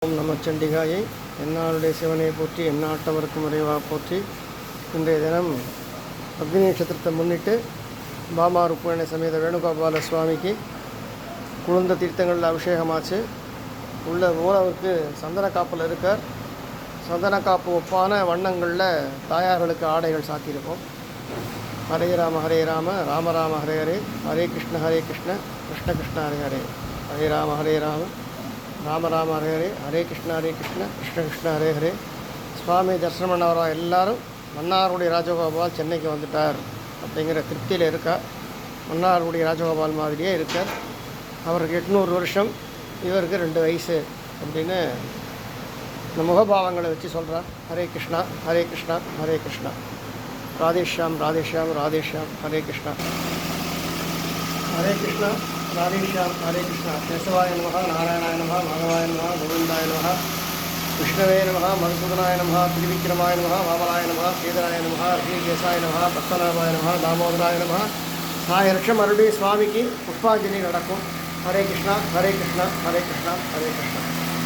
ஓம் நமச்சண்டிகாயை என்னாளுடைய சிவனை போற்றி எந்நாட்டவருக்கும் இறைவா போற்றி. இன்றைய தினம் அக்னி நட்சத்திரத்தை முன்னிட்டு பாமா ருக்மணி சமேத வேணுகோபால சுவாமிக்கு குளிர்ந்த தீர்த்தங்களில் அபிஷேகமாச்சு. உள்ள மூலவருக்கு சந்தன காப்பில் இருக்கார். சந்தன காப்பு ஒப்பான வண்ணங்களில் தாயார்களுக்கு ஆடைகள் சாத்தியிருக்கும். ஹரே ராம ராம ராம ஹரே ஹரே, ஹரே கிருஷ்ண கிருஷ்ண கிருஷ்ண ஹரே ஹரே, ஹரே ராம ராம ராம ஹரே ஹரே, ஹரே கிருஷ்ண கிருஷ்ண கிருஷ்ண ஹரே ஹரே. சுவாமி தரிசனம் பண்ணவரா எல்லாரும் மன்னாருடைய ராஜகோபால் சென்னைக்கு வந்துட்டார் அப்படிங்கிற திருப்தியில் இருக்கார். மன்னாருடைய ராஜகோபால் மாதிரியே இருக்கார். அவருக்கு 800 வருஷம், இவருக்கு 2 வயசு அப்படின்னு இந்த முகபாவங்களை வச்சு சொல்கிறார். ஹரே கிருஷ்ணா ஹரே கிருஷ்ணா ஹரே கிருஷ்ணா, ராதேஷ்யாம் ராதேஷ்யாம் ராதேஷ்யாம், ஹரே கிருஷ்ணா ஹரே கிருஷ்ணா ராதேஷ்யாம் ஹரே கிருஷ்ணா. கேசவாய நமஹ, நாராயணாய நமஹ, மாதவாய நமஹ, கோவிந்தாய நமஹ, விஷ்ணவே நமஹ, மதுசூதனாய நமஹ, திரிவிக்ரமாய நமஹ, வாமனாய நமஹ, கேதராய நமஹ, ரிஷிகேசாய நமஹ, பத்மநாபாய நமஹ, தாமோதராய நமஹ. 1000 லட்சம் மறுபடியும் சுவாமிக்கு புஷ்பாஞ்சலி நடக்கும். ஹரே கிருஷ்ணா ஹரே கிருஷ்ணா ஹரே கிருஷ்ணா ஹரே கிருஷ்ணா.